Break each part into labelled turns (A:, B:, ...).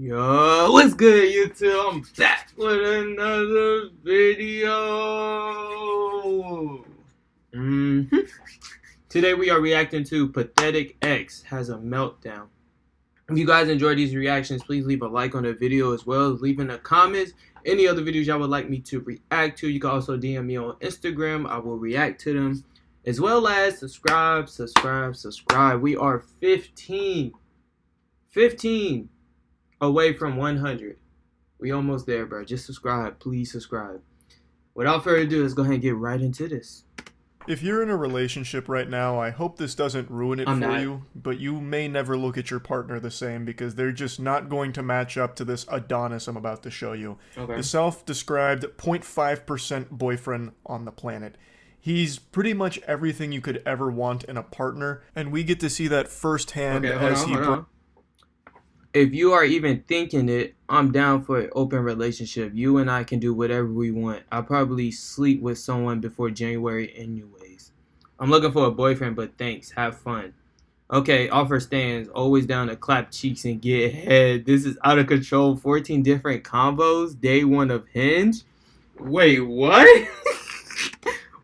A: Yo, what's good, YouTube? I'm back with another video. Today we are reacting to Pathetic X Has a Meltdown. If you guys enjoy these reactions, please leave a like on the video as well as leave in the comments any other videos y'all would like me to react to. You can also DM me on Instagram. I will react to them. As well as subscribe. We are 15 away from 100. We almost there, bro. Just subscribe. Please subscribe. Without further ado, let's go ahead and get right into this.
B: If you're in a relationship right now, I hope this doesn't ruin it for you, but you may never look at your partner the same because they're just not going to match up to this Adonis I'm about to show you.
A: Okay.
B: The self-described 0.5% boyfriend on the planet. He's pretty much everything you could ever want in a partner, and we get to see that firsthand as he...
A: If you are even thinking it, I'm down for an open relationship. You and I can do whatever we want. I'll probably sleep with someone before January anyways. I'm looking for a boyfriend, but thanks. Have fun. Okay, offer stands. Always down to clap cheeks and get head. This is out of control. 14 different combos. Day 1 of Hinge. Wait, what?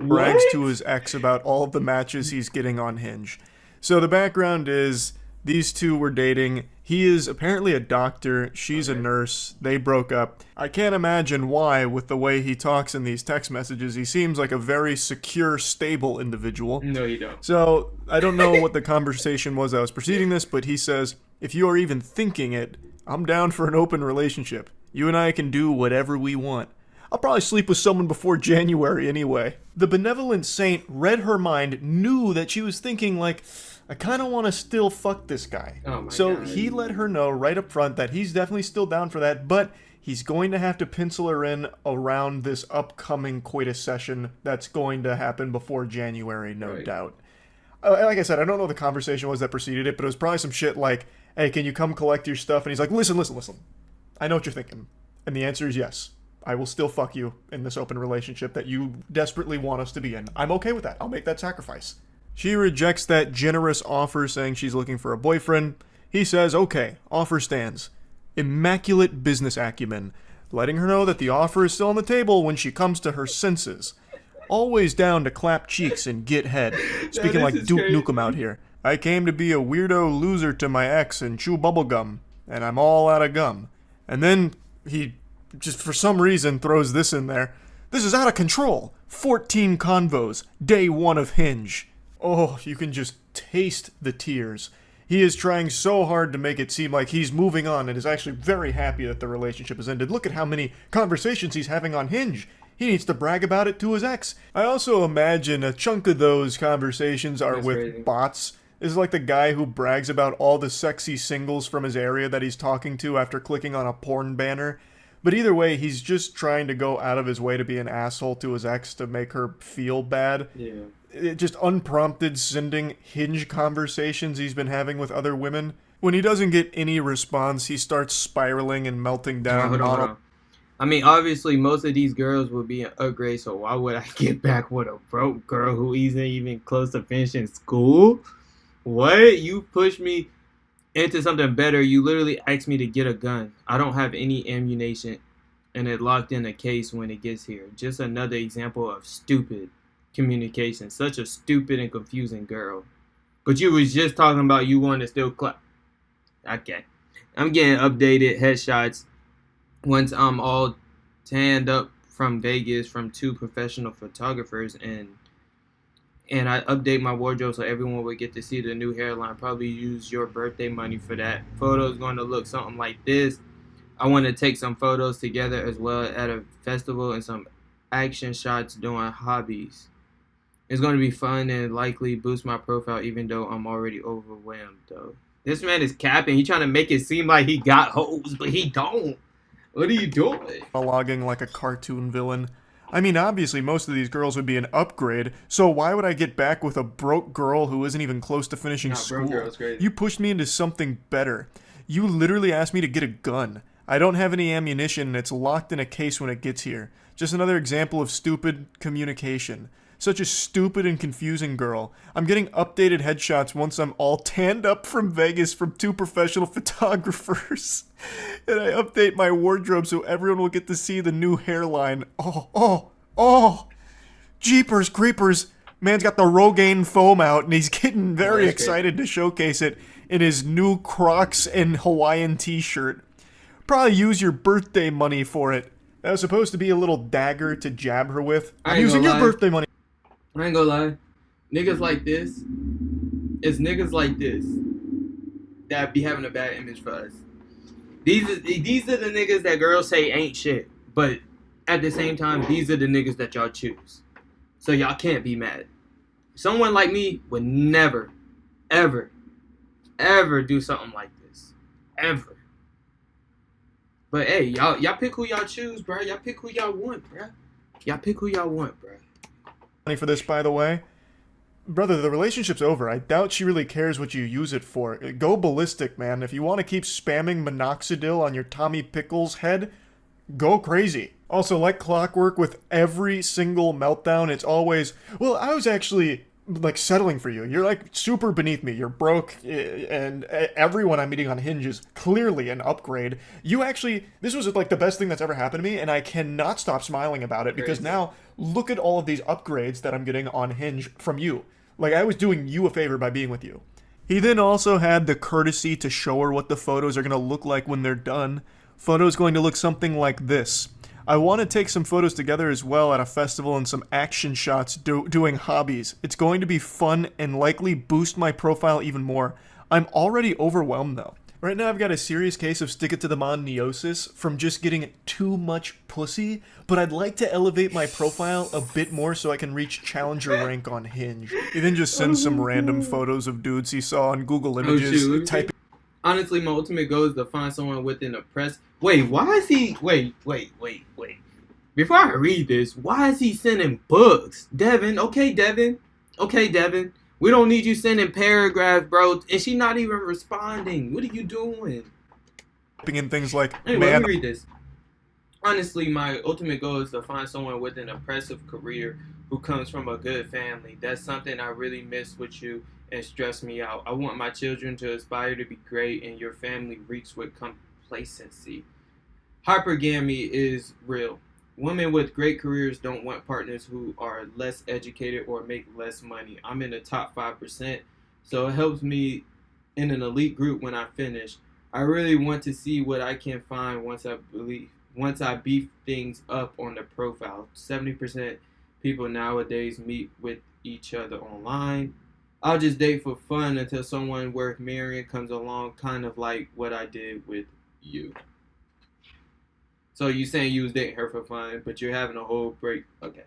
B: Brags to his ex about all of the matches he's getting on Hinge. So the background is... these two were dating. He is apparently a doctor. She's a nurse. They broke up. I can't imagine why with the way he talks in these text messages. He seems like a very secure, stable individual.
A: No, you don't.
B: So I don't know what the conversation was that was preceding this, but he says, if you are even thinking it, I'm down for an open relationship. You and I can do whatever we want. I'll probably sleep with someone before January anyway. The benevolent saint read her mind, knew that she was thinking like, I kind of want to still fuck this guy.
A: Oh my
B: so
A: God.
B: He let her know right up front that he's definitely still down for that, but he's going to have to pencil her in around this upcoming coitus session that's going to happen before January, no doubt. Like I said, I don't know what the conversation was that preceded it, but it was probably some shit like, hey, can you come collect your stuff? And he's like, listen. I know what you're thinking. And the answer is yes. I will still fuck you in this open relationship that you desperately want us to be in. I'm okay with that. I'll make that sacrifice. She rejects that generous offer, saying she's looking for a boyfriend. He says, okay, offer stands. Immaculate business acumen, letting her know that the offer is still on the table when she comes to her senses. Always down to clap cheeks and get head. Speaking like Duke Nukem out here. I came to be a weirdo loser to my ex and chew bubblegum, and I'm all out of gum. And then he just for some reason throws this in there. This is out of control. 14 convos. Day 1 of Hinge. Oh, you can just taste the tears. He is trying so hard to make it seem like he's moving on and is actually very happy that the relationship has ended. Look at how many conversations he's having on Hinge. He needs to brag about it to his ex. I also imagine a chunk of those conversations are with bots. This is like the guy who brags about all the sexy singles from his area that he's talking to after clicking on a porn banner. But either way, he's just trying to go out of his way to be an asshole to his ex to make her feel bad.
A: Yeah.
B: Just unprompted sending Hinge conversations he's been having with other women. When he doesn't get any response, he starts spiraling and melting down.
A: Hold on. I mean, obviously, most of these girls would be an upgrade, so why would I get back with a broke girl who isn't even close to finishing school? What? You pushed me into something better. You literally asked me to get a gun. I don't have any ammunition, and it locked in a case when it gets here. Just another example of stupid communication. Such a stupid and confusing girl. But you was just talking about you wanting to still clap. Okay. I'm getting updated headshots once I'm all tanned up from Vegas from 2 professional photographers, and I update my wardrobe so everyone will get to see the new hairline. Probably use your birthday money for that. Photo is going to look something like this. I want to take some photos together as well at a festival and some action shots doing hobbies. It's going to be fun and likely boost my profile even though I'm already overwhelmed though. This man is capping. He's trying to make it seem like he got hoes, but he don't. What are you doing?
B: Monologuing like a cartoon villain. I mean, obviously most of these girls would be an upgrade, so why would I get back with a broke girl who isn't even close to finishing school? You pushed me into something better. You literally asked me to get a gun. I don't have any ammunition and it's locked in a case when it gets here. Just another example of stupid communication. Such a stupid and confusing girl. I'm getting updated headshots once I'm all tanned up from Vegas from 2 professional photographers. And I update my wardrobe so everyone will get to see the new hairline. Oh, jeepers creepers. Man's got the Rogaine foam out, and he's getting very excited to showcase it in his new Crocs and Hawaiian t-shirt. Probably use your birthday money for it. That was supposed to be a little dagger to jab her with. I'm using your birthday money.
A: I ain't gonna lie. Niggas like this, it's niggas like this that be having a bad image for us. These are the niggas that girls say ain't shit, but at the same time, these are the niggas that y'all choose. So y'all can't be mad. Someone like me would never, ever, ever do something like this. Ever. But hey, y'all pick who y'all choose, bro. Y'all pick who y'all want, bro. Y'all pick who y'all want, bro.
B: Money for this, by the way. Brother, the relationship's over. I doubt she really cares what you use it for. Go ballistic, man. If you want to keep spamming minoxidil on your Tommy Pickles head, go crazy. Also, like clockwork with every single meltdown, it's always, well, I was actually, like, settling for you. You're, like, super beneath me. You're broke, and everyone I'm meeting on Hinge is clearly an upgrade. You actually, this was, like, the best thing that's ever happened to me, and I cannot stop smiling about it, because now, look at all of these upgrades that I'm getting on Hinge from you. Like, I was doing you a favor by being with you. He then also had the courtesy to show her what the photos are going to look like when they're done. Photos going to look something like this. I want to take some photos together as well at a festival and some action shots doing hobbies. It's going to be fun and likely boost my profile even more. I'm already overwhelmed though. Right now I've got a serious case of stick it to the moniosis from just getting too much pussy, but I'd like to elevate my profile a bit more so I can reach challenger rank on Hinge. He then just sends some random photos of dudes he saw on Google Images.
A: Honestly, my ultimate goal is to find someone with an oppressed... Wait, why is he... Wait. Before I read this, why is he sending books? Devin. We don't need you sending paragraphs, bro. And she not even responding. What are you doing?
B: And things like,
A: anyway, let me read this. Honestly, my ultimate goal is to find someone with an impressive career who comes from a good family. That's something I really miss with you and stress me out. I want my children to aspire to be great and your family reeks with complacency. Hypergamy is real. Women with great careers don't want partners who are less educated or make less money. I'm in the top 5%, so it helps me in an elite group when I finish. I really want to see what I can find once I beef things up on the profile. 70% people nowadays meet with each other online. I'll just date for fun until someone worth marrying comes along, kind of like what I did with you. So you saying you was dating her for fun, but you're having a whole break. Okay.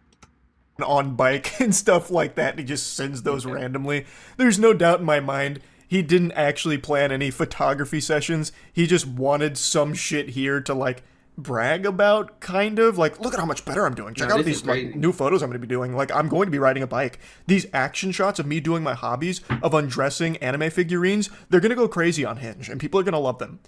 B: On bike and stuff like that, and he just sends those randomly. There's no doubt in my mind he didn't actually plan any photography sessions. He just wanted some shit here to, like, brag about, kind of. Like, look at how much better I'm doing. Check out these like, new photos I'm going to be doing. Like, I'm going to be riding a bike. These action shots of me doing my hobbies, of undressing anime figurines, they're going to go crazy on Hinge, and people are going to love them.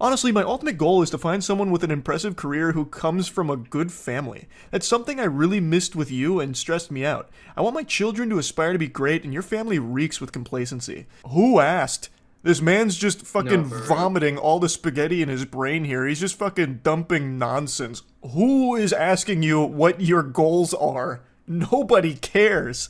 B: Honestly, my ultimate goal is to find someone with an impressive career who comes from a good family. That's something I really missed with you and stressed me out. I want my children to aspire to be great, and your family reeks with complacency. Who asked? This man's just fucking vomiting all the spaghetti in his brain here. He's just fucking dumping nonsense. Who is asking you what your goals are? Nobody cares.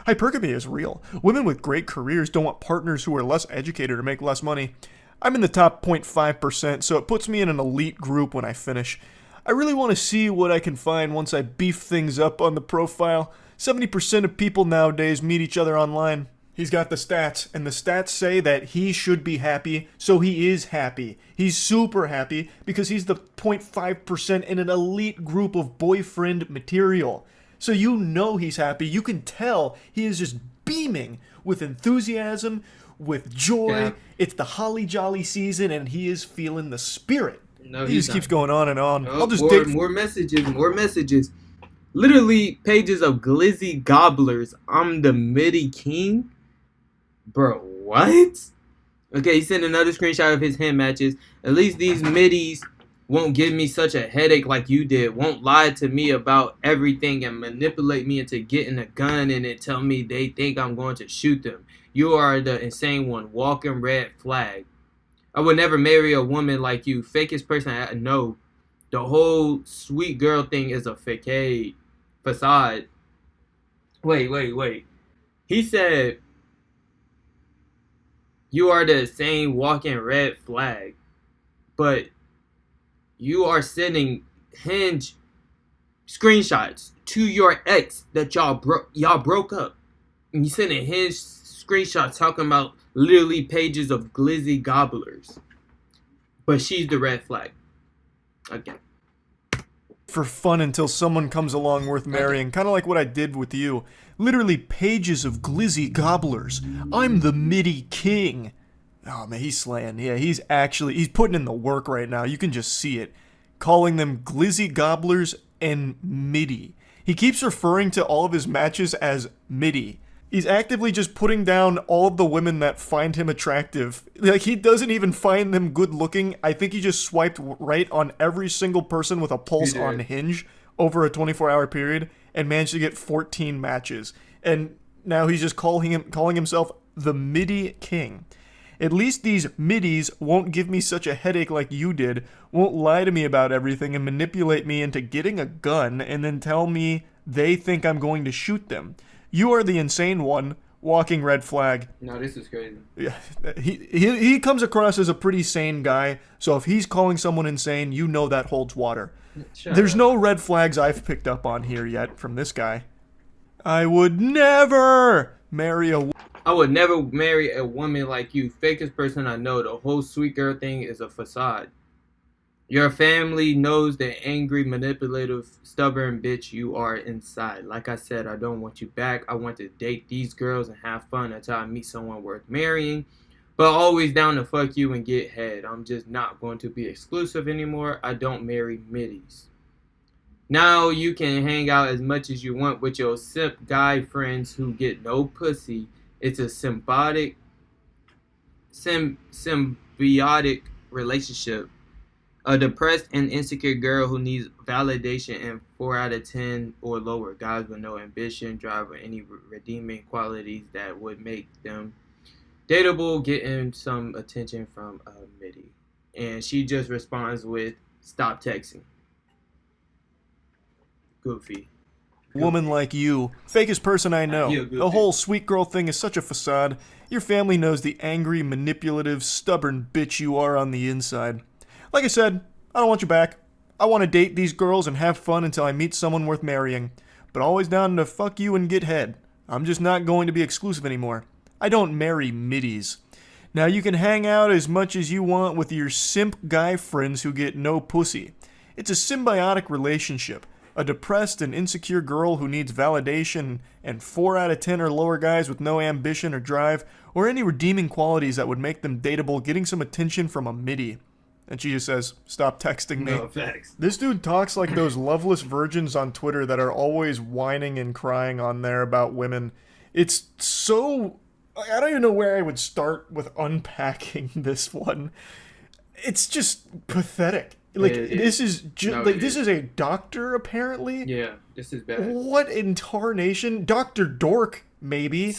B: Hypergamy is real. Women with great careers don't want partners who are less educated or make less money. I'm in the top 0.5%, so it puts me in an elite group when I finish. I really want to see what I can find once I beef things up on the profile. 70% of people nowadays meet each other online. He's got the stats, and the stats say that he should be happy, so he is happy. He's super happy because he's the 0.5% in an elite group of boyfriend material. So you know he's happy. You can tell he is just beaming with enthusiasm, with joy. Yeah. It's the holly jolly season, and he is feeling the spirit. No, he just keeps going on and on.
A: Oh, I'll just more messages. Literally pages of glizzy gobblers. I'm the MIDI king. Bro, what? Okay, he sent another screenshot of his hand matches. At least these middies won't give me such a headache like you did. Won't lie to me about everything and manipulate me into getting a gun and then tell me they think I'm going to shoot them. You are the insane one. Walking red flag. I would never marry a woman like you. Fakest person I know. The whole sweet girl thing is a facade. Wait. He said you are the same walking red flag, but you are sending Hinge screenshots to your ex that y'all broke up. And you sending Hinge screenshots talking about literally pages of glizzy gobblers. But she's the red flag. Okay.
B: For fun until someone comes along worth marrying, kind of like what I did with you. Literally pages of glizzy gobblers. I'm the MIDI king. Oh man, he's slaying. Yeah, he's putting in the work right now. You can just see it. Calling them glizzy gobblers and MIDI. He keeps referring to all of his matches as MIDI. He's actively just putting down all of the women that find him attractive. Like, he doesn't even find them good looking. I think he just swiped right on every single person with a pulse on Hinge over a 24-hour period and managed to get 14 matches. And now he's just calling himself the MIDI king. At least these middies won't give me such a headache like you did, won't lie to me about everything and manipulate me into getting a gun and then tell me they think I'm going to shoot them. You are the insane one, walking red flag.
A: No, this is crazy.
B: Yeah, he comes across as a pretty sane guy, so if he's calling someone insane, you know that holds water. There's no red flags I've picked up on here yet from this guy. I would never marry a
A: woman like you. Fakest person I know. The whole sweet girl thing is a facade. Your family knows the angry, manipulative, stubborn bitch you are inside. Like I said, I don't want you back. I want to date these girls and have fun until I meet someone worth marrying. But always down to fuck you and get head. I'm just not going to be exclusive anymore. I don't marry middies. Now you can hang out as much as you want with your simp guy friends who get no pussy. It's a symbiotic relationship. A depressed and insecure girl who needs validation and 4 out of 10 or lower guys with no ambition, drive, or any redeeming qualities that would make them dateable, getting some attention from a MIDI. And she just responds with, stop texting. Goofy.
B: Woman like you, fakest person I know. The whole sweet girl thing is such a facade. Your family knows the angry, manipulative, stubborn bitch you are on the inside. Like I said, I don't want you back. I want to date these girls and have fun until I meet someone worth marrying. But always down to fuck you and get head. I'm just not going to be exclusive anymore. I don't marry middies. Now you can hang out as much as you want with your simp guy friends who get no pussy. It's a symbiotic relationship. A depressed and insecure girl who needs validation and 4 out of 10 or lower guys with no ambition or drive or any redeeming qualities that would make them dateable getting some attention from a MIDI. And she just says, stop texting me.
A: No, thanks.
B: This dude talks like those loveless virgins on Twitter that are always whining and crying on there about women. It's so... I don't even know where I would start with unpacking this one. It's just pathetic. Like, this is this is a doctor, apparently?
A: Yeah, this is bad.
B: What in tarnation? Dr. Dork, maybe.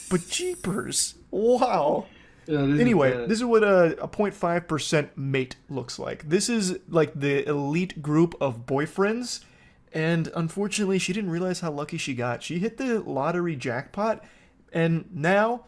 B: But jeepers. Wow. Anyway, this is what a 0.5% mate looks like. This is like the elite group of boyfriends, and unfortunately, she didn't realize how lucky she got. She hit the lottery jackpot, and now,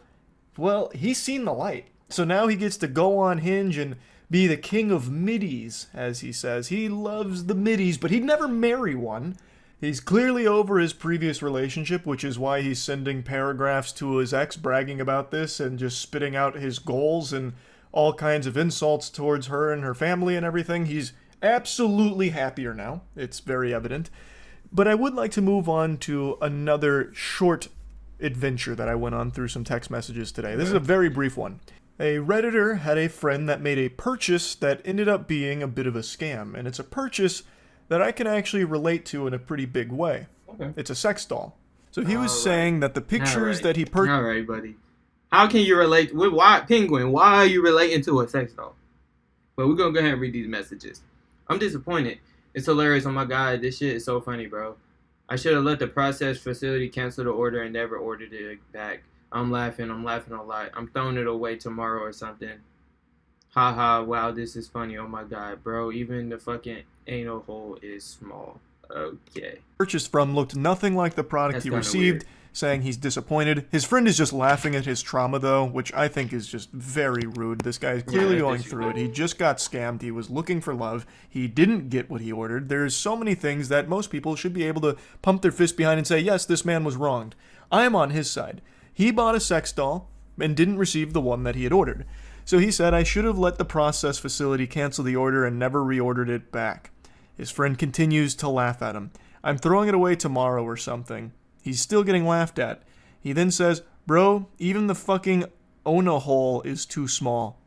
B: well, he's seen the light. So now he gets to go on Hinge and be the king of middies, as he says. He loves the middies, but he'd never marry one. He's clearly over his previous relationship, which is why he's sending paragraphs to his ex bragging about this and just spitting out his goals and all kinds of insults towards her and her family and everything. He's absolutely happier now. It's very evident. But I would like to move on to another short adventure that I went on through some text messages today. This is a very brief one. A Redditor had a friend that made a purchase that ended up being a bit of a scam, and it's a purchase that I can actually relate to in a pretty big way. Okay. It's a sex doll. So he was saying that the pictures that he purchased...
A: All right, buddy. How can you relate... Why, Penguin, why are you relating to a sex doll? But we're going to go ahead and read these messages. I'm disappointed. It's hilarious. Oh my God, this shit is so funny, bro. I should have let the process facility cancel the order and never ordered it back. I'm laughing a lot. I'm throwing it away tomorrow or something. Haha, wow, this is funny. Oh my god, bro. Even the fucking anal hole is small. Okay.
B: Purchased from looked nothing like the product
A: That's
B: he
A: kinda
B: received,
A: weird.
B: saying he's disappointed. His friend is just laughing at his trauma, though, which I think is just very rude. This guy is clearly going through it. He just got scammed. He was looking for love. He didn't get what he ordered. There's so many things that most people should be able to pump their fist behind and say, yes, this man was wronged. I am on his side. He bought a sex doll and didn't receive the one that he had ordered. So he said, I should have let the process facility cancel the order and never reordered it back. His friend continues to laugh at him. I'm throwing it away tomorrow or something. He's still getting laughed at. He then says, bro, even the fucking Ona hole is too small.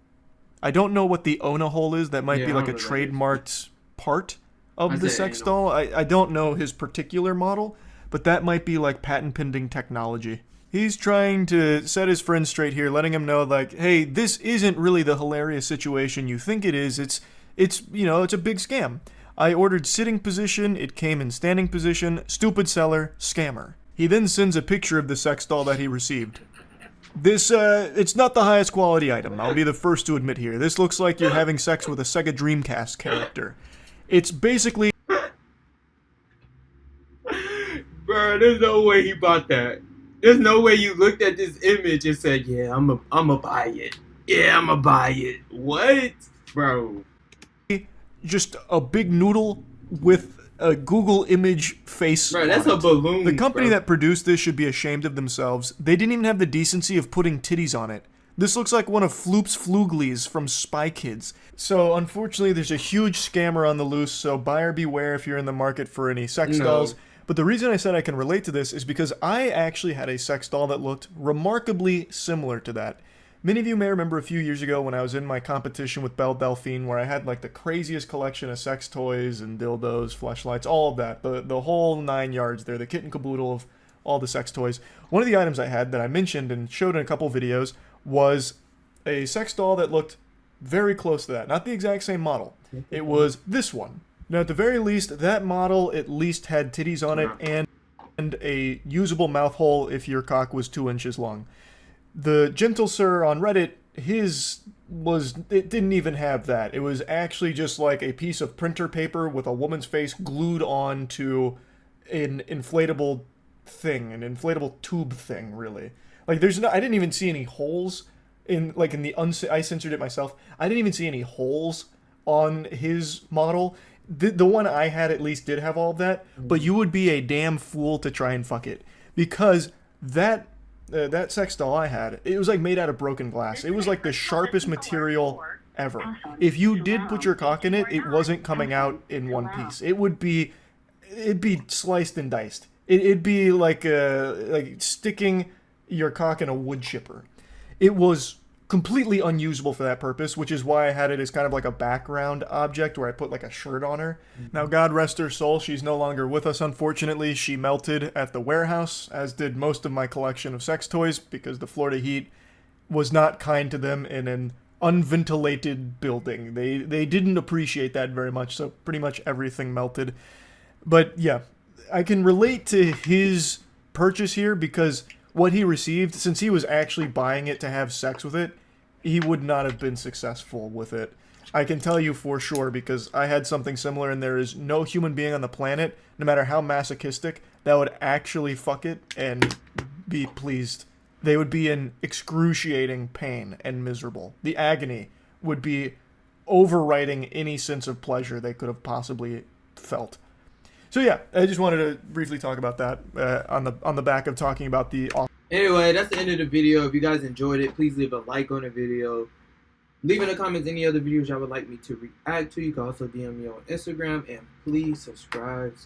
B: I don't know what the Ona hole is. That might be like a trademarked part of the sex doll. I don't know his particular model, but that might be like patent pending technology. He's trying to set his friend straight here, letting him know, like, hey, this isn't really the hilarious situation you think it is. It's a big scam. I ordered sitting position, it came in standing position, stupid seller, scammer. He then sends a picture of the sex doll that he received. This, it's not the highest quality item, I'll be the first to admit here. This looks like you're having sex with a Sega Dreamcast character. It's basically...
A: Bro, there's no way he bought that. There's no way you looked at this image and said, yeah, I'ma buy it. Yeah, I'ma buy it. What? Bro.
B: Just a big noodle with a Google image face.
A: Bro, that's a balloon.
B: The company that produced this should be ashamed of themselves. They didn't even have the decency of putting titties on it. This looks like one of Floop's Fluglies from Spy Kids. So, unfortunately, there's a huge scammer on the loose, so buyer beware if you're in the market for any sex dolls. But the reason I said I can relate to this is because I actually had a sex doll that looked remarkably similar to that. Many of you may remember a few years ago when I was in my competition with Belle Delphine, where I had like the craziest collection of sex toys and dildos, fleshlights, all of that. The whole 9 yards there, the kit and caboodle of all the sex toys. One of the items I had that I mentioned and showed in a couple videos was a sex doll that looked very close to that. Not the exact same model. It was this one. Now, at the very least, that model at least had titties on it and a usable mouth hole if your cock was 2 inches long. The Gentle Sir on Reddit, it didn't even have that. It was actually just like a piece of printer paper with a woman's face glued on to an inflatable thing, an inflatable tube thing, really. Like, I didn't even see any holes I censored it myself. I didn't even see any holes on his model. The one I had at least did have all of that, but you would be a damn fool to try and fuck it. Because that sex doll I had, it was like made out of broken glass. It was like the sharpest material ever. If you did put your cock in it, it wasn't coming out in one piece. It'd be sliced and diced. It'd be like sticking your cock in a wood chipper. It was completely unusable for that purpose, which is why I had it as kind of like a background object where I put like a shirt on her. Now, God rest her soul, she's no longer with us, unfortunately. She melted at the warehouse, as did most of my collection of sex toys, because the Florida heat was not kind to them in an unventilated building. They didn't appreciate that very much, so pretty much everything melted. But yeah, I can relate to his purchase here because what he received, since he was actually buying it to have sex with it, he would not have been successful with it. I can tell you for sure because I had something similar, and there is no human being on the planet, no matter how masochistic, that would actually fuck it and be pleased. They would be in excruciating pain and miserable. The agony would be overriding any sense of pleasure they could have possibly felt. So yeah, I just wanted to briefly talk about that on the back of talking about the...
A: Anyway, that's the end of the video. If you guys enjoyed it, please leave a like on the video. Leave in the comments any other videos y'all would like me to react to. You can also DM me on Instagram. And please subscribe.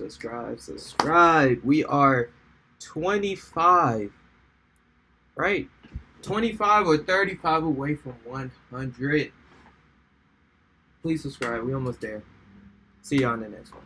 A: We are 25. Right? 25 or 35 away from 100. Please subscribe. We almost there. See y'all in the next one.